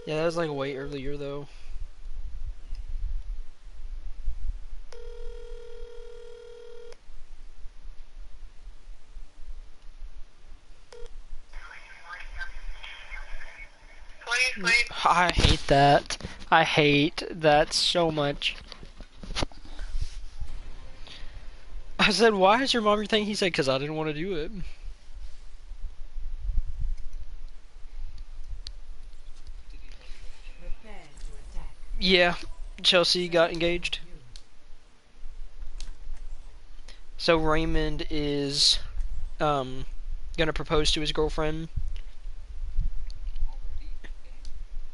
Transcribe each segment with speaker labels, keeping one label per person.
Speaker 1: Yeah, that was like way earlier though. I hate that. I hate that so much. I said, why is your mom your thing? He said, because I didn't want to do it. Yeah, Chelsea got engaged. So Raymond is gonna propose to his girlfriend.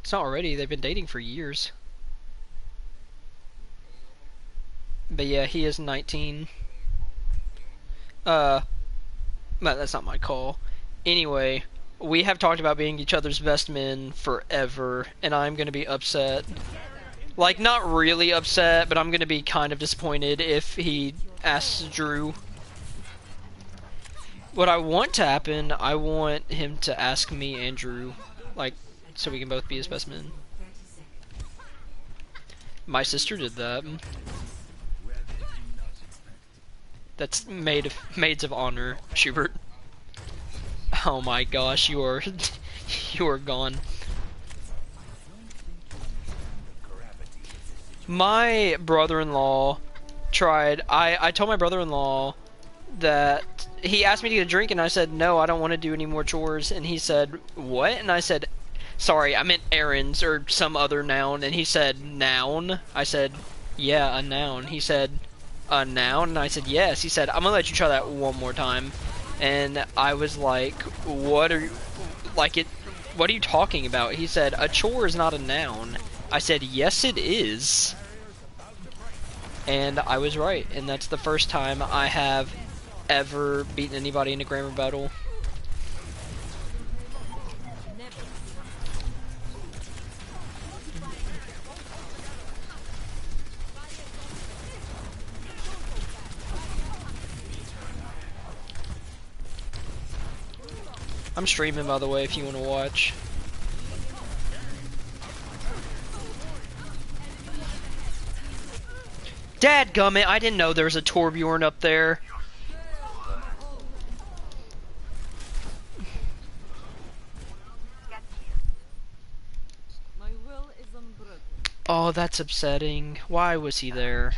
Speaker 1: It's not already, they've been dating for years. But yeah, he is 19. Uh, but that's not my call. Anyway, we have talked about being each other's best men forever, and I'm gonna be upset. Like, not really upset, but I'm gonna be kind of disappointed if he asks Drew. What I want to happen, I want him to ask me and Drew, like, so we can both be his best men. My sister did that. That's maids of honor, Schubert. Oh my gosh, you are you are gone. My brother-in-law tried. I told my brother-in-law that he asked me to get a drink, and I said no, I don't want to do any more chores. And he said what? And I said, sorry, I meant errands or some other noun. And he said noun. I said yeah, a noun. He said a noun, and I said yes. He said I'm gonna let you try that one more time. And I was like, what are you, like it? What are you talking about? He said a chore is not a noun. I said yes, it is. And I was right, and that's the first time I have ever beaten anybody in a grammar battle. I'm streaming, by the way, if you want to watch. Dadgummit, I didn't know there was a Torbjorn up there. Oh, that's upsetting. Why was he there?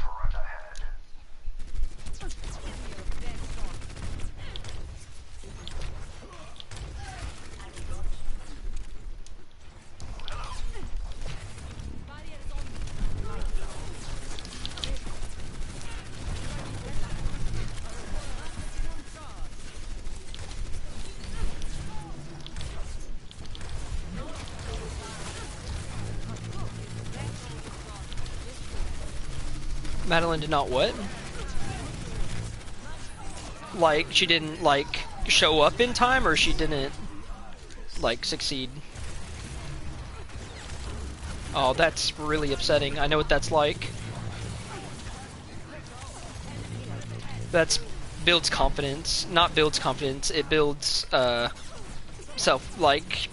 Speaker 1: Madeline did not what? Like, she didn't, like, show up in time, or she didn't, like, succeed? Oh, that's really upsetting. I know what that's like. That's builds confidence. Not builds confidence, it builds, self, like...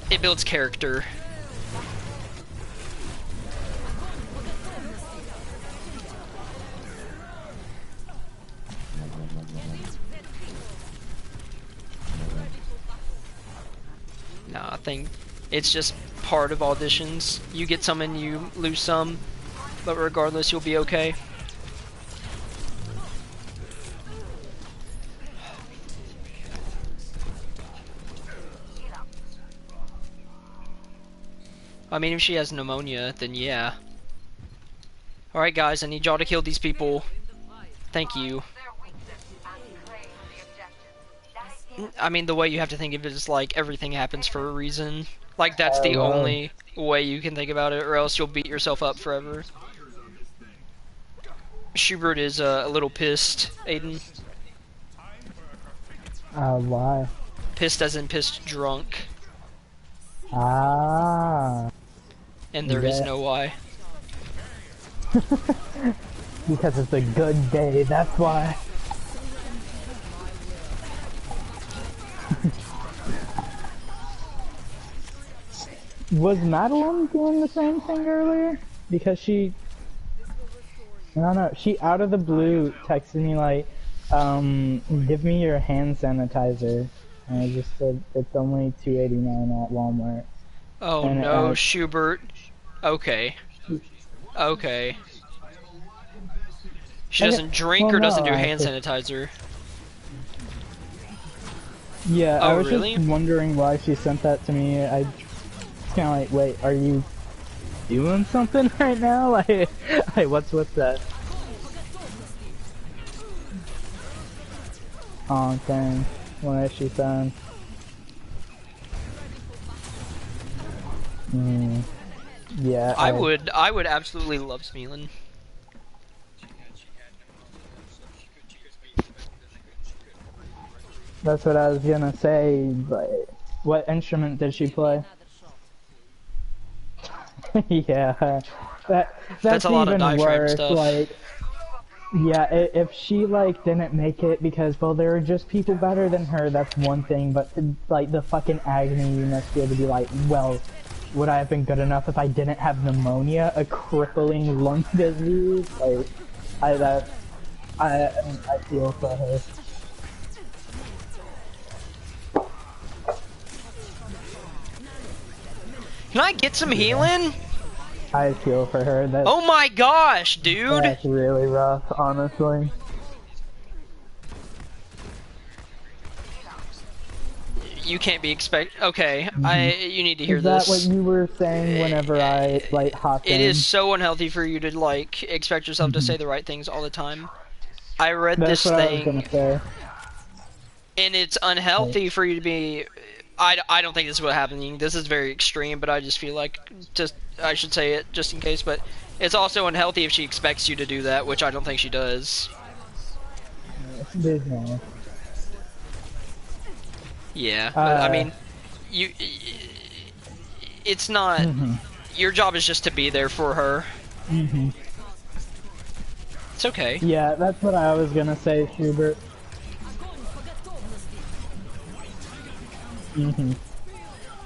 Speaker 1: It builds character. Nah, I think it's just part of auditions. You get some and you lose some, but regardless, you'll be okay. I mean, if she has pneumonia, then yeah. Alright guys, I need y'all to kill these people. Thank you. I mean, the way you have to think of it is like everything happens for a reason. Like that's the only way you can think about it, or else you'll beat yourself up forever. Schubert is a little pissed, Aiden.
Speaker 2: Why?
Speaker 1: Pissed as in pissed drunk.
Speaker 2: Ah.
Speaker 1: And there is no why.
Speaker 2: Because it's a good day, that's why. Was Madeline doing the same thing earlier? Because she, I don't know, she out of the blue texted me like, give me your hand sanitizer. And I just said, it's only $2.89 at Walmart.
Speaker 1: Oh
Speaker 2: And
Speaker 1: no, Schubert. Okay. Okay. She doesn't drink
Speaker 2: well,
Speaker 1: or doesn't
Speaker 2: no,
Speaker 1: do hand sanitizer.
Speaker 2: Yeah,
Speaker 1: Oh,
Speaker 2: I was
Speaker 1: really?
Speaker 2: just wondering why she sent that to me. I kind of like, wait, are you doing something right now? Like what's with that? Oh, dang. What is she saying? Yeah,
Speaker 1: I would absolutely love Smealin.
Speaker 2: That's what I was gonna say, but what instrument did she play? Yeah, that's
Speaker 1: a lot of
Speaker 2: even
Speaker 1: diaphragm
Speaker 2: worse.
Speaker 1: stuff.
Speaker 2: Like, yeah, if she like didn't make it because well there are just people better than her, that's one thing. But like the fucking agony you must be able to be like, well, would I have been good enough if I didn't have pneumonia, a crippling lung disease? Like, I feel for her.
Speaker 1: Can I get some healing?
Speaker 2: I feel for her.
Speaker 1: Oh my gosh, dude!
Speaker 2: That's really rough, honestly.
Speaker 1: You can't be okay, you need to hear
Speaker 2: Is that
Speaker 1: this.
Speaker 2: what you were saying whenever I, like, hopped in?
Speaker 1: It is so unhealthy for you to, like, expect yourself to say the right things all the time. I read this thing,
Speaker 2: I was gonna say.
Speaker 1: And it's unhealthy for you to be... I don't think this is what's happening. This is very extreme, but I just feel like I should say it just in case. But it's also unhealthy if she expects you to do that, which I don't think she does. Yeah, but, I mean, it's not. Your job is just to be there for her. It's okay.
Speaker 2: Yeah, that's what I was gonna say, Schubert.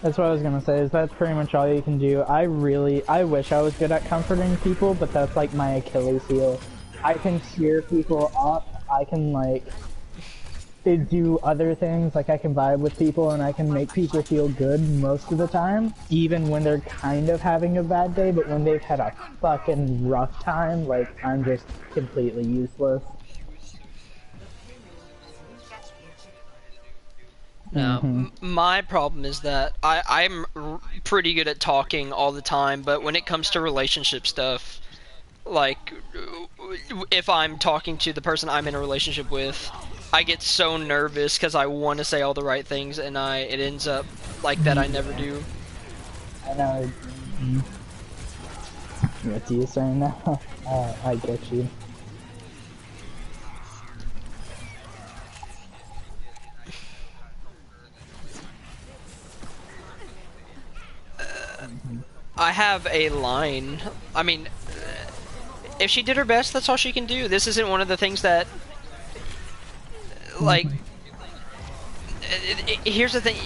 Speaker 2: That's what I was gonna say, is that's pretty much all you can do. I wish I was good at comforting people, but that's like my Achilles heel. I can cheer people up, I can like do other things, like I can vibe with people and I can make people feel good most of the time, even when they're kind of having a bad day, but when they've had a fucking rough time, like, I'm just completely useless.
Speaker 1: No, my problem is that I'm pretty good at talking all the time, but when it comes to relationship stuff, like, if I'm talking to the person I'm in a relationship with, I get so nervous because I want to say all the right things, and it ends up like that I never do.
Speaker 2: I know. What do you say now? I get you.
Speaker 1: I have a line. I mean, if she did her best, that's all she can do. This isn't one of the things that, like, here's the thing.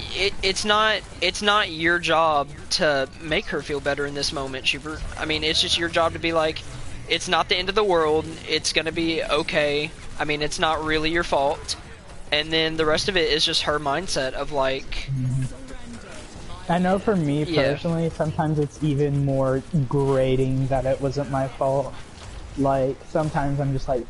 Speaker 1: It's not your job to make her feel better in this moment, Schubert. I mean, it's just your job to be like, it's not the end of the world. It's gonna be okay. I mean, it's not really your fault. And then the rest of it is just her mindset of like.
Speaker 2: I know for me personally, sometimes it's even more grating that it wasn't my fault. Like, sometimes I'm just like,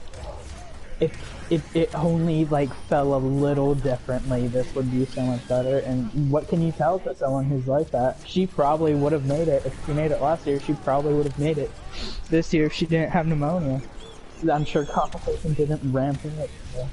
Speaker 2: if it only like fell a little differently, this would be so much better. And what can you tell to someone who's like that? She probably would have made it. If she made it last year, she probably would have made it this year if she didn't have pneumonia. I'm sure competition didn't ramp up. So.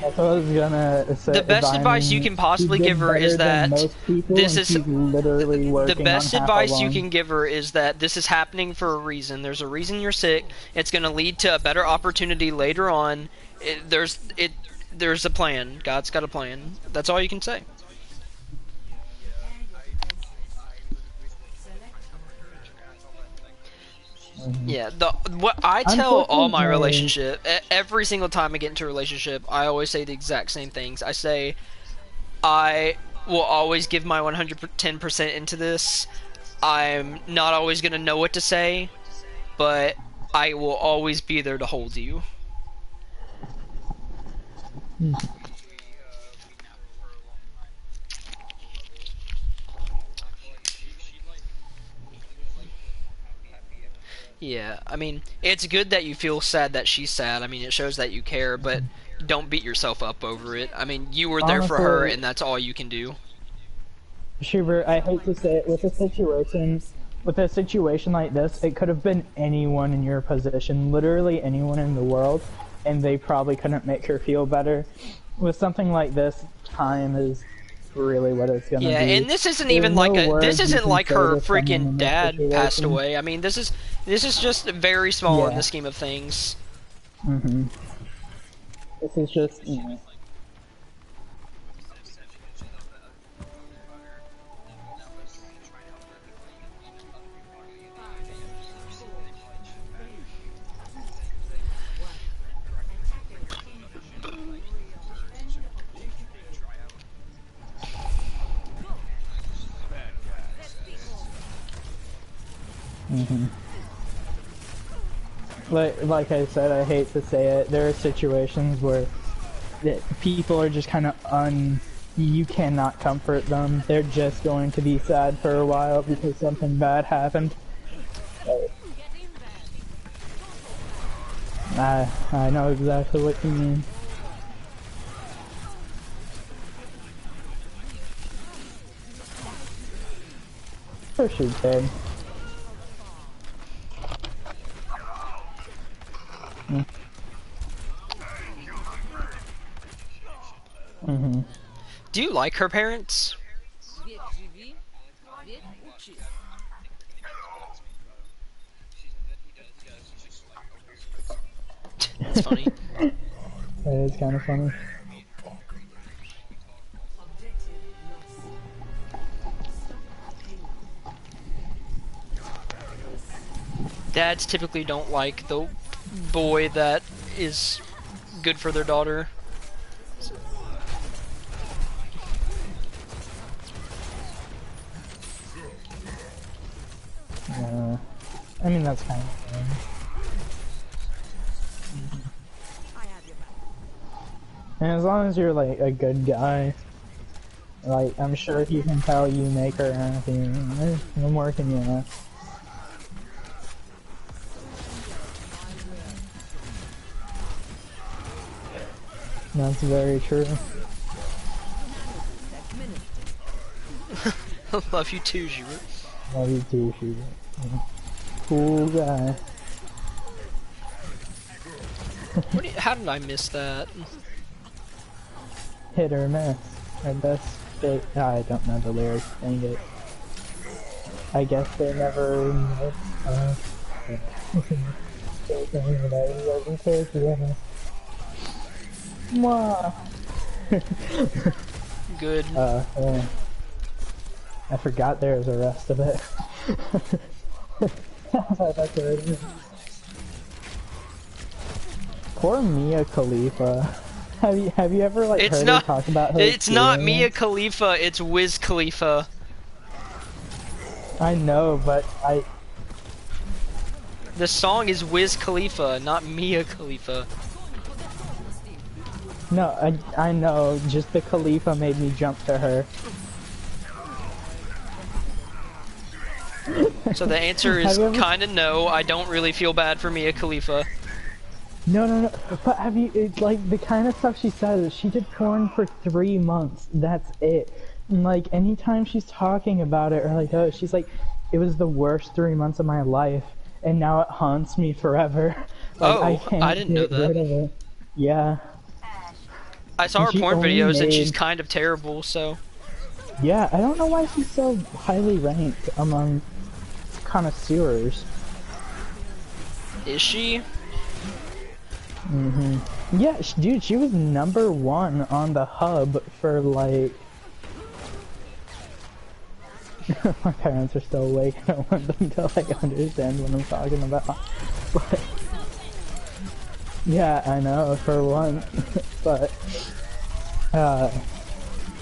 Speaker 2: That's what I was gonna say.
Speaker 1: The best advice you can possibly give her is that this is
Speaker 2: literally working.
Speaker 1: The best advice you can give her is that this is happening for a reason. There's a reason you're sick. It's going to lead to a better opportunity later on. There's a plan. God's got a plan. That's all you can say. Yeah, what I tell all my
Speaker 2: Unfortunately,
Speaker 1: every single time I get into a relationship, I always say the exact same things. I say I will always give my 110% into this. I'm not always gonna know what to say, but I will always be there to hold you. Yeah, I mean, it's good that you feel sad that she's sad. I mean, it shows that you care, but don't beat yourself up over it. I mean, you were there for her,
Speaker 2: honestly,
Speaker 1: and that's all you can do.
Speaker 2: Schubert, I hate to say it, with a situation like this, it could have been anyone in your position, literally anyone in the world, and they probably couldn't make her feel better. With something like this, time is really what it's gonna
Speaker 1: Yeah,
Speaker 2: be.
Speaker 1: and this isn't
Speaker 2: There's
Speaker 1: even
Speaker 2: no
Speaker 1: like this
Speaker 2: words you
Speaker 1: isn't
Speaker 2: can
Speaker 1: like
Speaker 2: say
Speaker 1: her
Speaker 2: to someone
Speaker 1: freaking
Speaker 2: in this
Speaker 1: dad passed
Speaker 2: situation.
Speaker 1: away. I mean, this is just very small in the
Speaker 2: Yeah.
Speaker 1: scheme of things.
Speaker 2: This is just, you know. Like I said, I hate to say it, there are situations where people are just kind of you cannot comfort them. They're just going to be sad for a while because something bad happened. I know exactly what you mean. For sure, did.
Speaker 1: Do you like her parents? It's funny.
Speaker 2: It is kind of funny.
Speaker 1: Dads typically don't like the boy that is good for their daughter.
Speaker 2: I mean, that's kind of funny. And as long as you're like a good guy, like I'm sure he can tell you make her happy. No more can you ask. That's very true.
Speaker 1: Love you too, Zhuru.
Speaker 2: Love you too, Shooter. Cool guy.
Speaker 1: How did I miss that?
Speaker 2: Hit or miss. Or best fit. I don't know the lyrics. Dang it. I guess they never missed. Mwah.
Speaker 1: Good.
Speaker 2: Yeah. I forgot there was a rest of it. That's right. Poor Mia Khalifa. Have you ever like
Speaker 1: It's
Speaker 2: heard
Speaker 1: not.
Speaker 2: her talk about her
Speaker 1: It's not Mia
Speaker 2: experience?
Speaker 1: Khalifa. It's Wiz Khalifa.
Speaker 2: I know, but
Speaker 1: The song is Wiz Khalifa, not Mia Khalifa.
Speaker 2: no, I know. Just the Khalifa made me jump to her.
Speaker 1: So the answer is kind of no. I don't really feel bad for Mia Khalifa.
Speaker 2: No. But have you, it's like, the kind of stuff she says, she did porn for 3 months. That's it. And, like, anytime she's talking about it, or like, oh, she's like, it was the worst 3 months of my life, and now it haunts me forever. Like, I can't
Speaker 1: I didn't know
Speaker 2: get rid
Speaker 1: that.
Speaker 2: of it. Yeah.
Speaker 1: I saw her
Speaker 2: She
Speaker 1: porn
Speaker 2: only
Speaker 1: videos and she's
Speaker 2: made-
Speaker 1: kind of terrible, so.
Speaker 2: Yeah, I don't know why she's so highly ranked among connoisseurs.
Speaker 1: Is she?
Speaker 2: Yeah, dude, she was #1 on the hub for like My parents are still awake. I don't want them to like understand what I'm talking about. But yeah, I know for once. But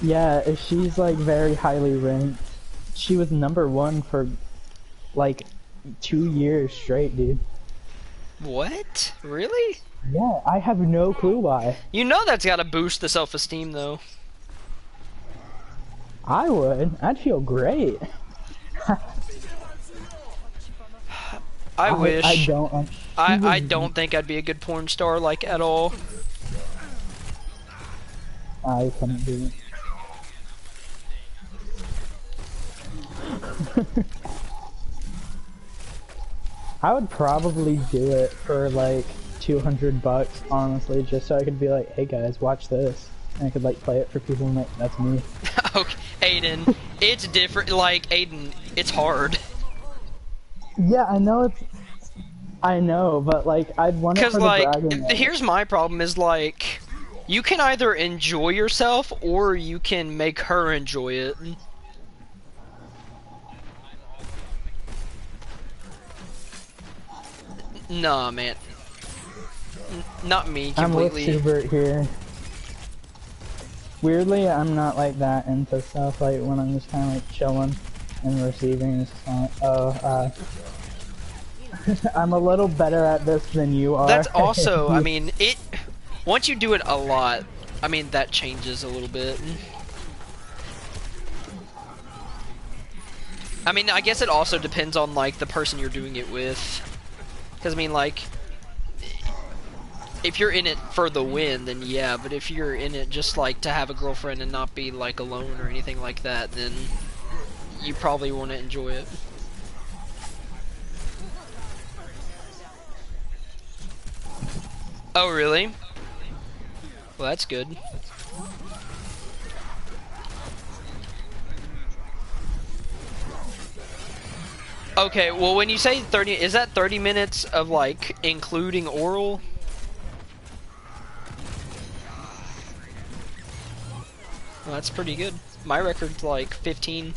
Speaker 2: yeah, she's like very highly ranked. She was #1 for like 2 years straight, dude.
Speaker 1: What? Really?
Speaker 2: Yeah, I have no clue why.
Speaker 1: You know that's gotta boost the self-esteem, though.
Speaker 2: I would. I'd feel great.
Speaker 1: I wish.
Speaker 2: I don't.
Speaker 1: I don't think I'd be a good porn star, like, at all.
Speaker 2: I couldn't do it. I would probably do it for like $200, honestly, just so I could be like, hey guys, watch this. And I could like play it for people and like, that's me.
Speaker 1: Okay, Aiden, it's different. Like, Aiden, it's hard.
Speaker 2: Yeah, I know I know, but like, I'd want it for the bragging.
Speaker 1: Because, like, here's my problem is, like, you can either enjoy yourself or you can make her enjoy it. Nah, man. Not me, completely.
Speaker 2: I'm with Schubert here. Weirdly, I'm not like that into stuff, like when I'm just kind of like chilling and receiving, it's kind of, I'm a little better at this than you are.
Speaker 1: That's also, I mean, once you do it a lot, I mean, that changes a little bit. I mean, I guess it also depends on, like, the person you're doing it with. Because, I mean, like, if you're in it for the win, then yeah, but if you're in it just, like, to have a girlfriend and not be, like, alone or anything like that, then you probably want to enjoy it. Oh, really? Well, that's good. Okay, well, when you say 30, is that 30 minutes of, like, including oral? Well, that's pretty good. My record's, like, 15.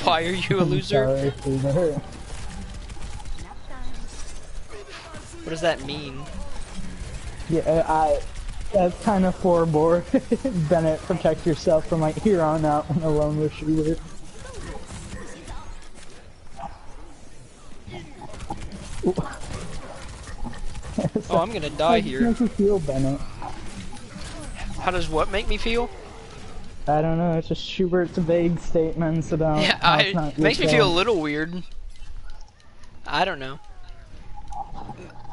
Speaker 1: Why are you a loser? What does that mean?
Speaker 2: Yeah, that's kind of forebore. Bennett, protect yourself from like here on out when alone with Schubert.
Speaker 1: Oh, I'm gonna die here.
Speaker 2: How does it make you feel, Bennett?
Speaker 1: How does what make me feel?
Speaker 2: I don't know, it's just Schubert's vague statements about
Speaker 1: it makes me feel a little weird. I don't know.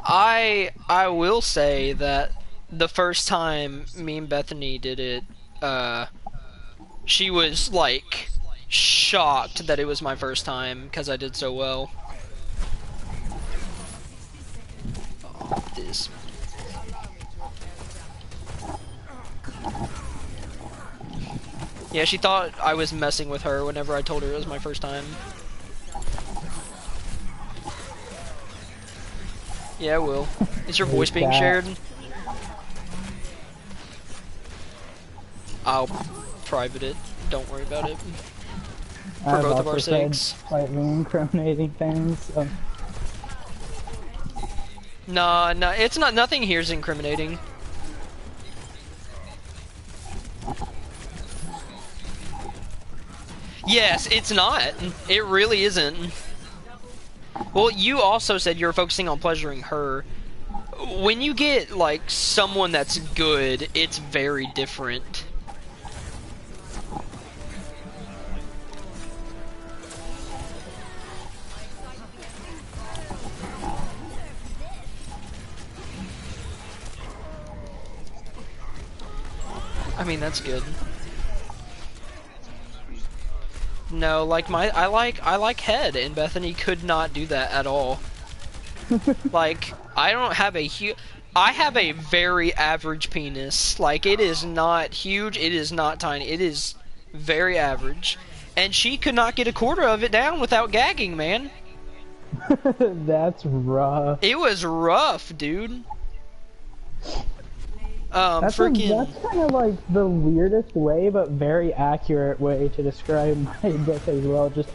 Speaker 1: I will say that the first time me and Bethany did it, she was like shocked that it was my first time because I did so well. Oh, this. Yeah, she thought I was messing with her whenever I told her it was my first time. Yeah, it will. Is your voice being shared? I'll private it. Don't worry about it. For both of our sakes.
Speaker 2: Slightly incriminating things. So.
Speaker 1: No, it's not. Nothing here is incriminating. Yes, it's not. It really isn't. Well, you also said you were focusing on pleasuring her. When you get, like, someone that's good, it's very different. I mean, that's good. No, like I like head, and Bethany could not do that at all. Like, I don't have a I have a very average penis. Like, it is not huge, it is not tiny, it is very average. And she could not get a quarter of it down without gagging, man.
Speaker 2: That's rough.
Speaker 1: It was rough, dude. Freaking.
Speaker 2: That's kind of like the weirdest way, but very accurate way to describe my book as well. Just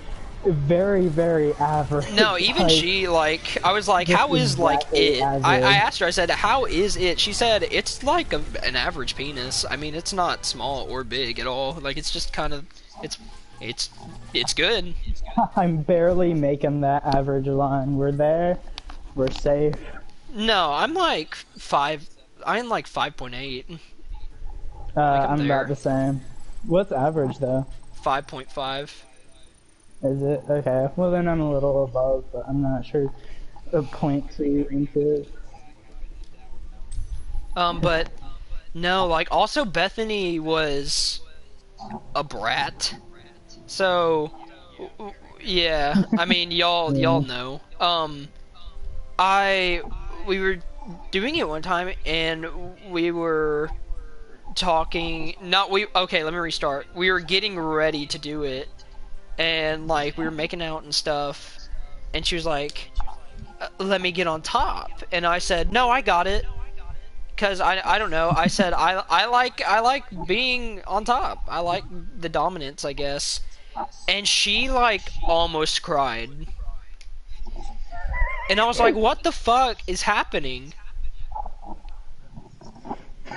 Speaker 2: very, very average.
Speaker 1: No, even
Speaker 2: like,
Speaker 1: she, like, I was like,
Speaker 2: just
Speaker 1: how is, like,
Speaker 2: exactly
Speaker 1: it? I
Speaker 2: average.
Speaker 1: asked her, I said, how is it? She said, it's like an average penis. I mean, it's not small or big at all. Like, it's just kind of, it's, it's, it's good.
Speaker 2: I'm barely making that average line. We're there. We're safe.
Speaker 1: No, I'm like 5.8.
Speaker 2: I'm about the same. What's average though?
Speaker 1: 5.5.
Speaker 2: Is it? Okay. Well then I'm a little above, but I'm not sure. A point two into it.
Speaker 1: But no, like also Bethany was a brat. So yeah, I mean y'all know. We were doing it one time and we were talking. Okay, let me restart. We were getting ready to do it, and like we were making out and stuff, and she was like, "Let me get on top," and I said, "No, I got it." Cause I don't know. I said I like being on top. I like the dominance, I guess. And she like almost cried. And I was like, what the fuck is happening?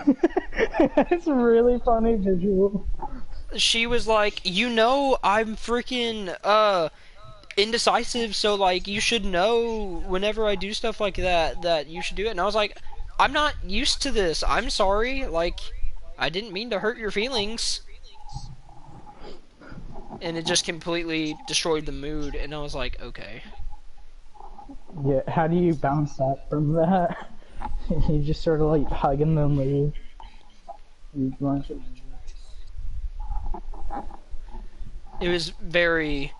Speaker 2: It's a really funny visual.
Speaker 1: She was like, you know, I'm freaking indecisive, so like you should know whenever I do stuff like that you should do it. And I was like, I'm not used to this. I'm sorry. Like, I didn't mean to hurt your feelings. And it just completely destroyed the mood, and I was like, okay.
Speaker 2: Yeah, how do you bounce back from that? You just sort of like hug and then leave.
Speaker 1: It was very...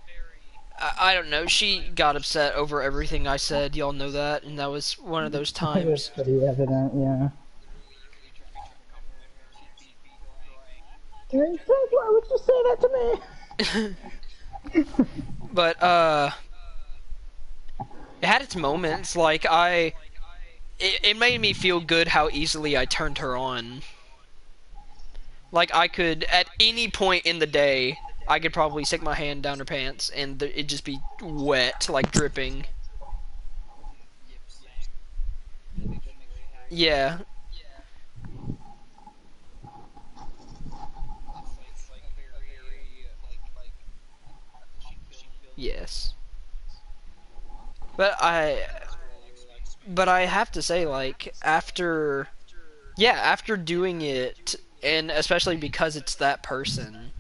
Speaker 1: I don't know, she got upset over everything I said, y'all know that, and that was one of those times.
Speaker 2: It's pretty evident, yeah. Why would you say that to
Speaker 1: me? But, it had its moments, like, it made me feel good how easily I turned her on. Like, I could, at any point in the day, I could probably stick my hand down her pants and it'd just be wet, like dripping. Yeah. Yes. But I have to say, like, after doing it, and especially because it's that person,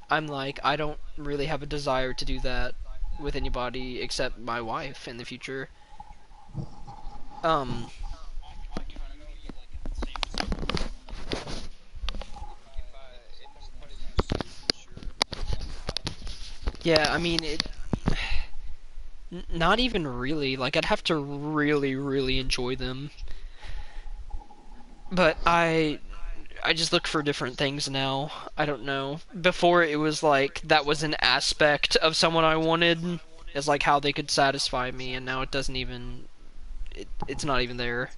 Speaker 1: I'm like, I don't really have a desire to do that with anybody except my wife in the future. Yeah, I mean, not even really. Like, I'd have to really, really enjoy them. But I just look for different things now. I don't know. Before it was like that was an aspect of someone I wanted, is like how they could satisfy me, and now it doesn't even. It's not even there.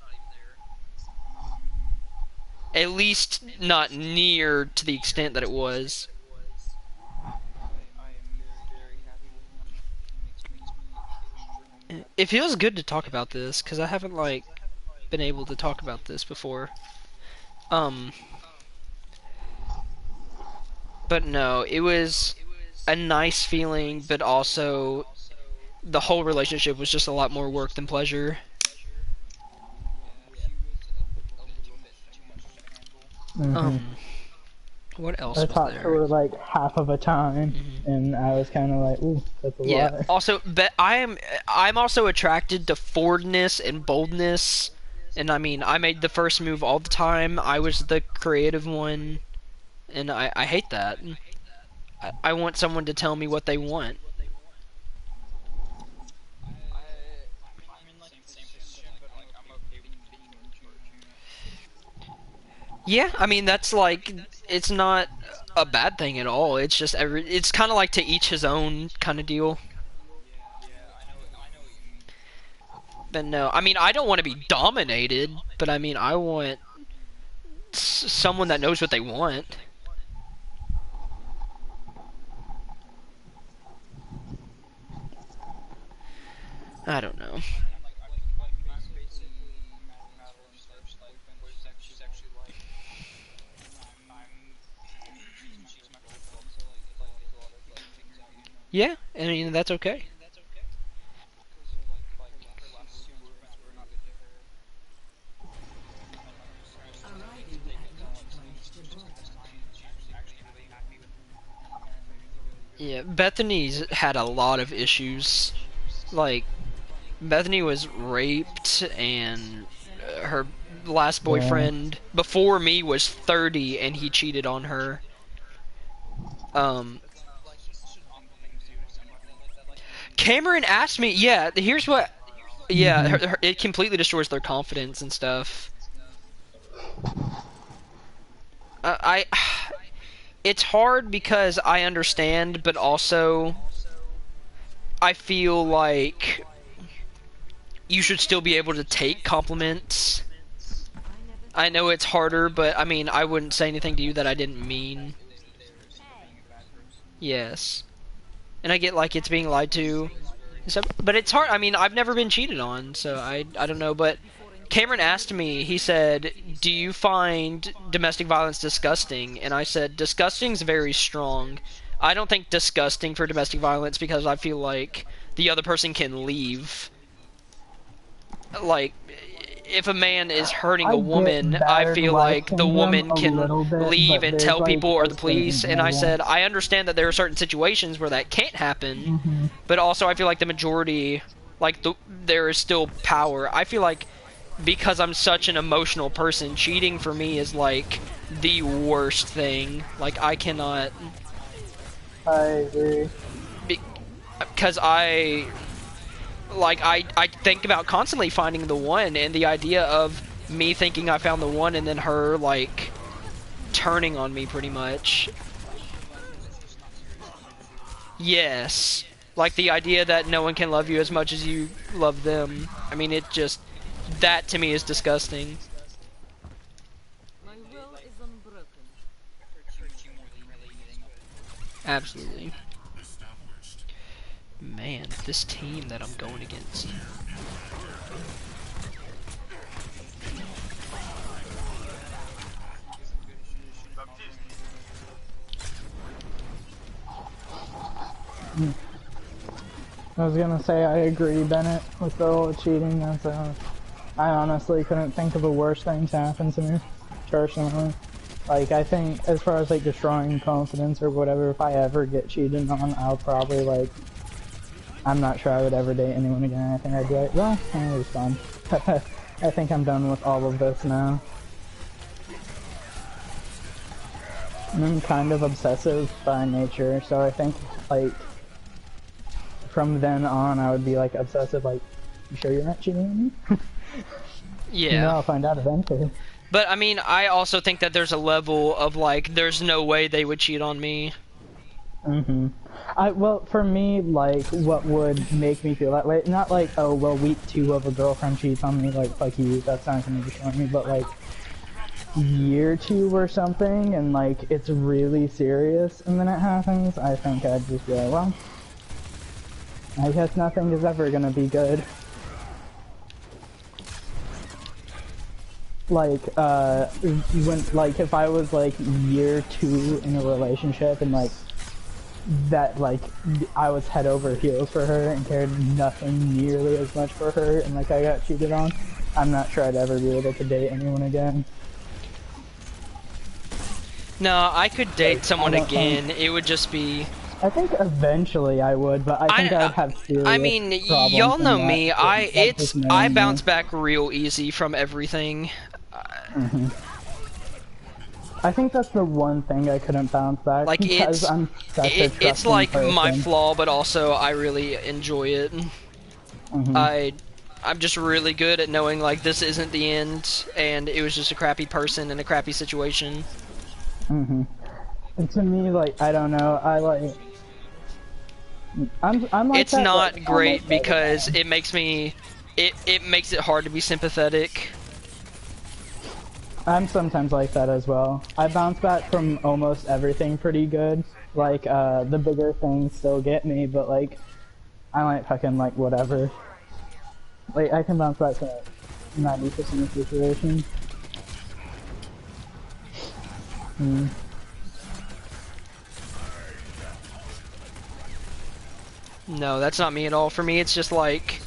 Speaker 1: At least not near to the extent that it was. It feels good to talk about this because I haven't like been able to talk about this before. But no, it was a nice feeling, but also the whole relationship was just a lot more work than pleasure. What else
Speaker 2: I
Speaker 1: was
Speaker 2: talked
Speaker 1: there?
Speaker 2: to her like half of a time, and I was kind of like, ooh, that's a lot.
Speaker 1: Yeah. Also, but I'm also attracted to forwardness and boldness, and I mean, I made the first move all the time. I was the creative one, and I hate that. I want someone to tell me what they want. Yeah, I mean that's like, it's not a bad thing at all. It's just it's kind of like to each his own kind of deal. But no, I mean I don't want to be dominated, but I mean I want someone that knows what they want. I don't know. Yeah, I mean, that's okay. Yeah, Bethany's had a lot of issues. Like, Bethany was raped, and her last boyfriend before me was 30, and he cheated on her. Cameron asked me, yeah, here's what, yeah, it completely destroys their confidence and stuff. It's hard because I understand, but also I feel like you should still be able to take compliments. I know it's harder, but I mean, I wouldn't say anything to you that I didn't mean. Yes. And I get like it's being lied to. But it's hard. I mean, I've never been cheated on, so I don't know. But Cameron asked me, he said, do you find domestic violence disgusting? And I said, disgusting's very strong. I don't think disgusting for domestic violence because I feel like the other person can leave. Like, if a man is hurting a woman, I feel like the woman can leave and tell people or the police. And I said, I understand that there are certain situations where that can't happen, but also I feel like the majority, like, there is still power. I feel like because I'm such an emotional person, cheating for me is like the worst thing. Like, I cannot.
Speaker 2: I agree.
Speaker 1: Because I think about constantly finding the one, and the idea of me thinking I found the one and then her, like, turning on me pretty much. Yes. Like, the idea that no one can love you as much as you love them. I mean, it just... That, to me, is disgusting. Absolutely. Man, this team that I'm going against.
Speaker 2: I was gonna say I agree, Bennett, with the whole cheating. I honestly couldn't think of a worse thing to happen to me, personally. Like, I think, as far as, like, destroying confidence or whatever, if I ever get cheated on, I'll probably, like, I'm not sure I would ever date anyone again. I think I'd be like, well, it was fun. I think I'm done with all of this now. I'm kind of obsessive by nature, so I think, like, from then on, I would be, like, obsessive, like, you sure you're not cheating on me?
Speaker 1: Yeah.
Speaker 2: You know, I'll find out eventually.
Speaker 1: But, I mean, I also think that there's a level of, like, there's no way they would cheat on me.
Speaker 2: Well, for me, like, what would make me feel that way, not like, oh, well, week 2 of a girlfriend cheats on me, like, fuck you, that's not gonna destroy me, but, like, year 2 or something, and, like, it's really serious, and then it happens, I think I'd just be like, well, I guess nothing is ever gonna be good. Like, if I was, like, year 2 in a relationship, and, like, that, like, I was head over heels for her and cared nothing nearly as much for her, and, like, I got cheated on, I'm not sure I'd ever be able to date anyone again.
Speaker 1: No, I could date someone again. It would just be...
Speaker 2: I think eventually I would, but I think I'd have serious
Speaker 1: I mean, y'all know me. I bounce back real easy from everything.
Speaker 2: I think that's the one thing I couldn't bounce back.
Speaker 1: Like, it's like my flaw, but also I really enjoy it. I'm just really good at knowing, like, this isn't the end, and it was just a crappy person in a crappy situation.
Speaker 2: And to me, like, I don't know, I'm like
Speaker 1: it's not great because it makes me, it makes it hard to be sympathetic.
Speaker 2: I'm sometimes like that as well. I bounce back from almost everything pretty good. Like, the bigger things still get me, but like, I like fucking like whatever. Like, I can bounce back to 90% of situations.
Speaker 1: No, that's not me at all. For me, it's just like,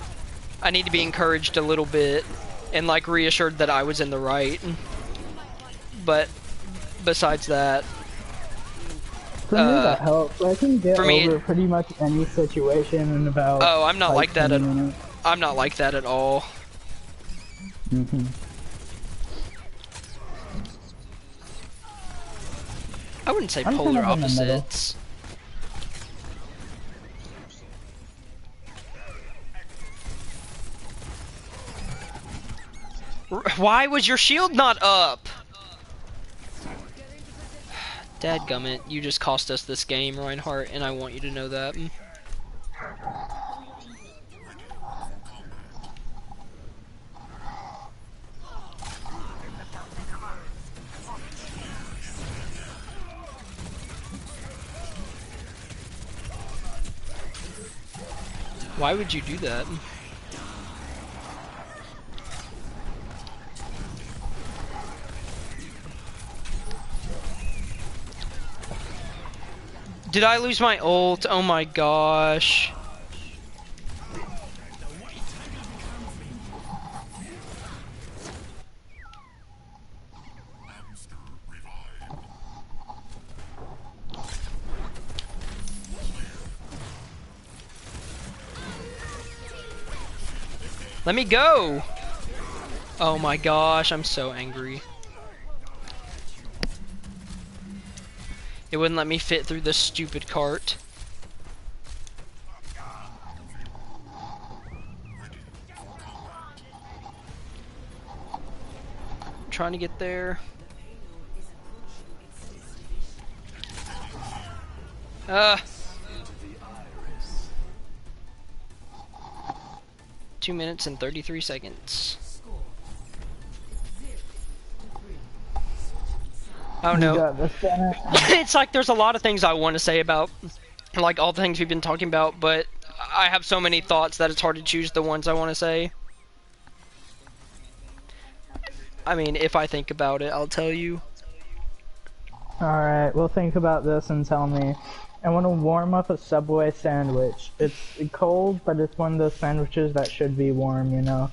Speaker 1: I need to be encouraged a little bit and like reassured that I was in the right. But besides that,
Speaker 2: for me that helps. I can get over pretty much any situation in about.
Speaker 1: Oh, I'm not like that at.
Speaker 2: Minutes.
Speaker 1: I'm not like that at all. I wouldn't say polar opposites. Why was your shield not up? Dadgummit, you just cost us this game, Reinhardt, and I want you to know that. Why would you do that? Did I lose my ult? Oh my gosh. Let me go! Oh my gosh, I'm so angry. It wouldn't let me fit through this stupid cart. I'm trying to get there. 2 minutes and 33 seconds. Oh no. It's like there's a lot of things I want to say about, like, all the things we've been talking about, but I have so many thoughts that it's hard to choose the ones I want to say. I mean, if I think about it, I'll tell you.
Speaker 2: Alright, well think about this and tell me. I want to warm up a Subway sandwich. It's cold, but it's one of those sandwiches that should be warm, you know?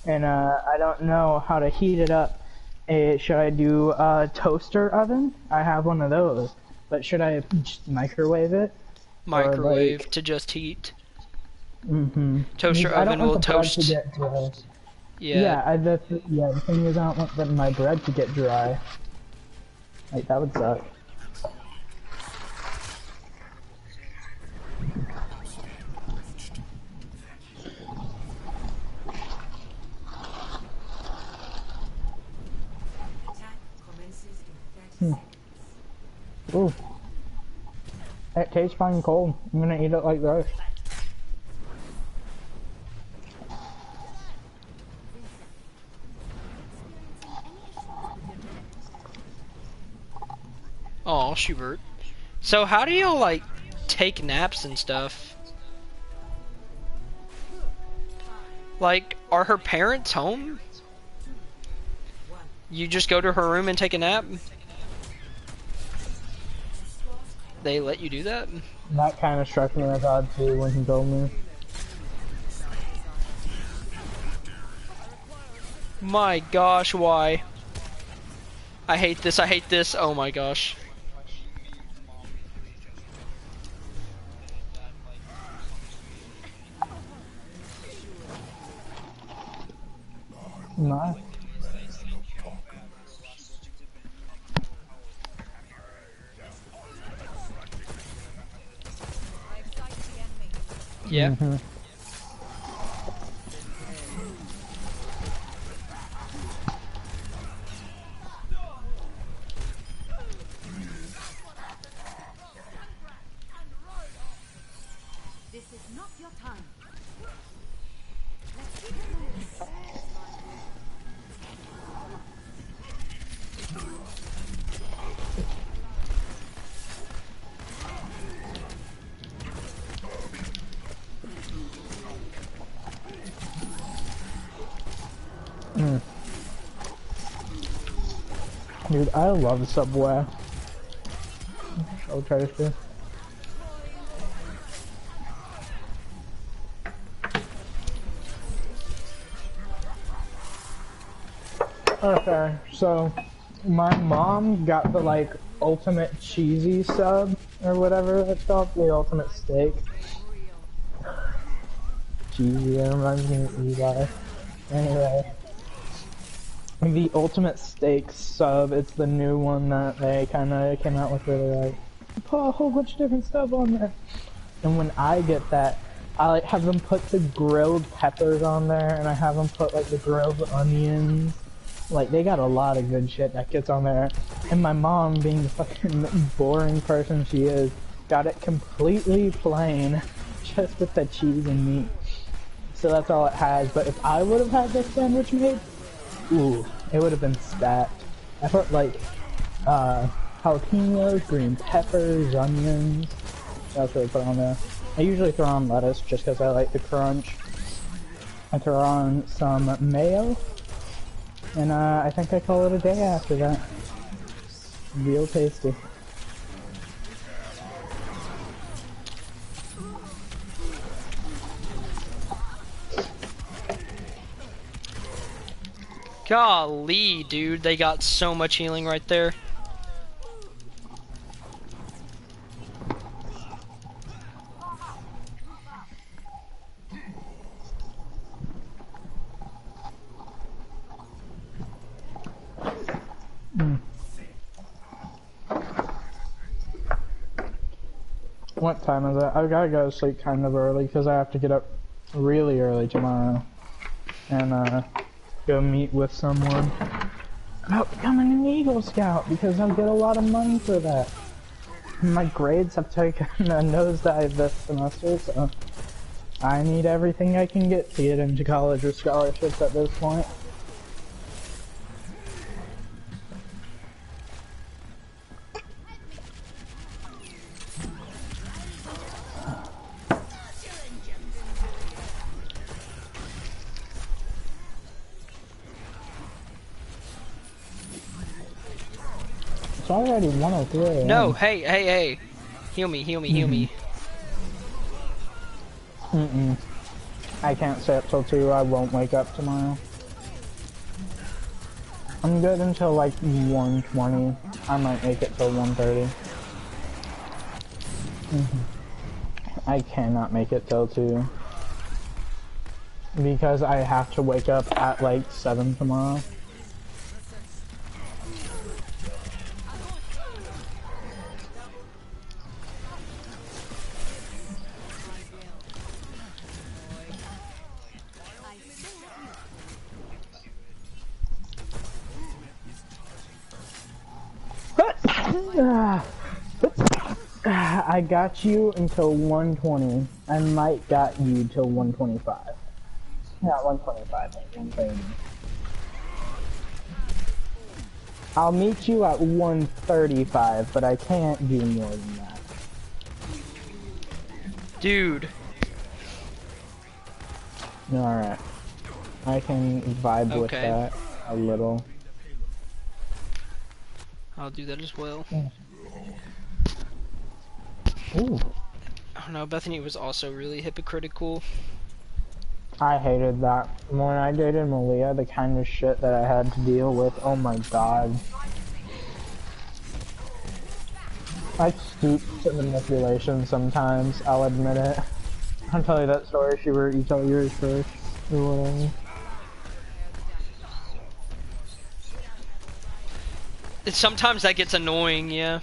Speaker 2: And I don't know how to heat it up. Should I do a toaster oven? I have one of those. But should I just microwave it?
Speaker 1: Microwave to just heat. Toaster oven will toast.
Speaker 2: To get dry. Yeah, the thing is I don't want my bread to get dry. Like, that would suck. Ooh. It tastes fine cold. I'm gonna eat it like this.
Speaker 1: Oh, Schubert. So how do y'all, like, take naps and stuff? Like, are her parents home? You just go to her room and take a nap? They let you do that?
Speaker 2: That kind of struck me as odd too when he told me.
Speaker 1: My gosh, why? I hate this, I hate this, oh my gosh.
Speaker 2: Nice.
Speaker 1: Yeah.
Speaker 3: This is not your time.
Speaker 2: Dude, I love Subway. I'll try to do. Okay, so my mom got the like ultimate cheesy sub or whatever it's called, the ultimate steak. Cheesy, that reminds me of Eli. Anyway, the ultimate steak sub, it's the new one that they kind of came out with where they like put a whole bunch of different stuff on there. And when I get that, I like have them put the grilled peppers on there, and I have them put like the grilled onions. Like, they got a lot of good shit that gets on there. And my mom, being the fucking boring person she is, got it completely plain, just with the cheese and meat. So that's all it has. But if I would have had this sandwich made, ooh, it would have been stacked. I put like, jalapenos, green peppers, onions. That's what I put on there. I usually throw on lettuce just because I like the crunch. I throw on some mayo. And I think I call it a day after that. Real tasty.
Speaker 1: Golly, dude, they got so much healing right there.
Speaker 2: What time is it? I gotta go to sleep kind of early because I have to get up really early tomorrow and go meet with someone about becoming an Eagle Scout because I'll get a lot of money for that. My grades have taken a nosedive this semester, so I need everything I can get to get into college with scholarships at this point. It's already 103.
Speaker 1: No, hey. Heal me, heal me.
Speaker 2: I can't stay up till 2, I won't wake up tomorrow. I'm good until like 1:20. I might make it till 1:30. I cannot make it till 2. Because I have to wake up at like 7 tomorrow. I got you until 1:20. I might got you till 1:25. Not 1:25, like 1:30. I'll meet you at 1:35, but I can't do more than that.
Speaker 1: Dude.
Speaker 2: Alright. I can vibe with that a little.
Speaker 1: I'll do that as well.
Speaker 2: Ooh.
Speaker 1: Oh no, Bethany was also really hypocritical.
Speaker 2: I hated that. When I dated Malia, the kind of shit that I had to deal with, oh my god. I stoop to manipulation sometimes, I'll admit it. I'll tell you that story, you tell yours first, or whatever.
Speaker 1: Sometimes that gets annoying, yeah.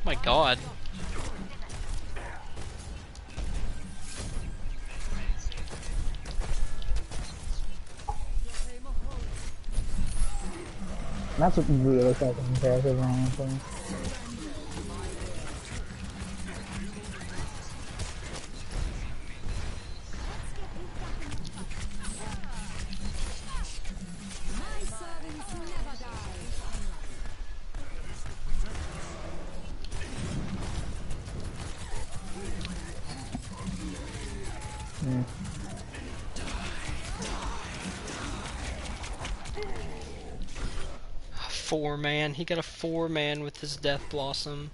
Speaker 1: My god.
Speaker 2: That's really fucking impressive, honestly. Mm.
Speaker 1: 4-man. He got a 4-man with his Death Blossom.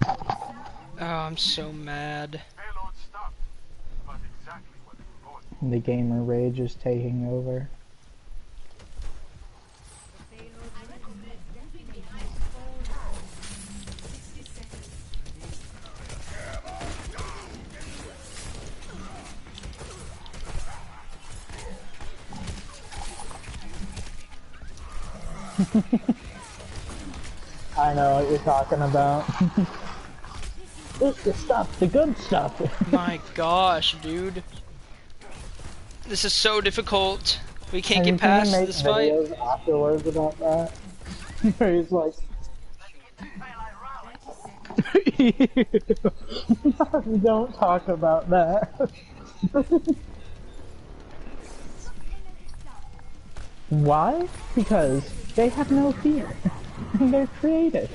Speaker 1: Oh, I'm so mad.
Speaker 2: The gamer rage is taking over. I know what you're talking about. It's the stuff, the good stuff.
Speaker 1: My gosh, dude. This is so difficult. We can't get past this fight.
Speaker 2: He make videos afterwards about that. Where he's like... Don't talk about that. Why? Because they have no fear. They're creative.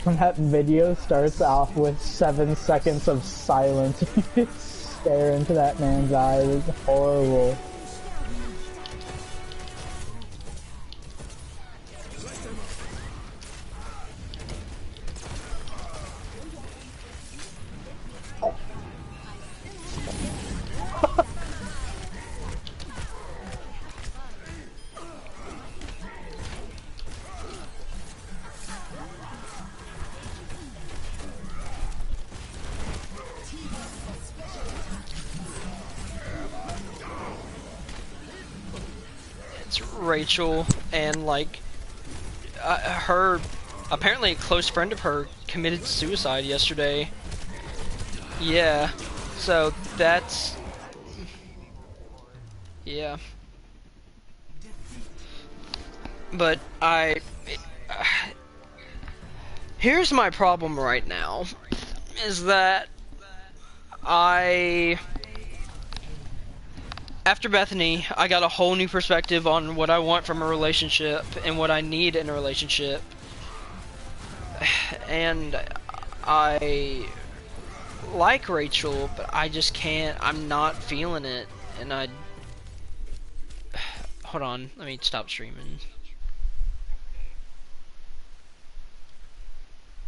Speaker 2: When that video starts off with 7 seconds of silence, you stare into that man's eyes. It's horrible.
Speaker 1: It's Rachel, and like her, apparently a close friend of her committed suicide yesterday. Yeah, so that's, yeah. But here's my problem right now, is that after Bethany, I got a whole new perspective on what I want from a relationship and what I need in a relationship. And I like Rachel, but I just can't, I'm not feeling it. And hold on, let me stop streaming.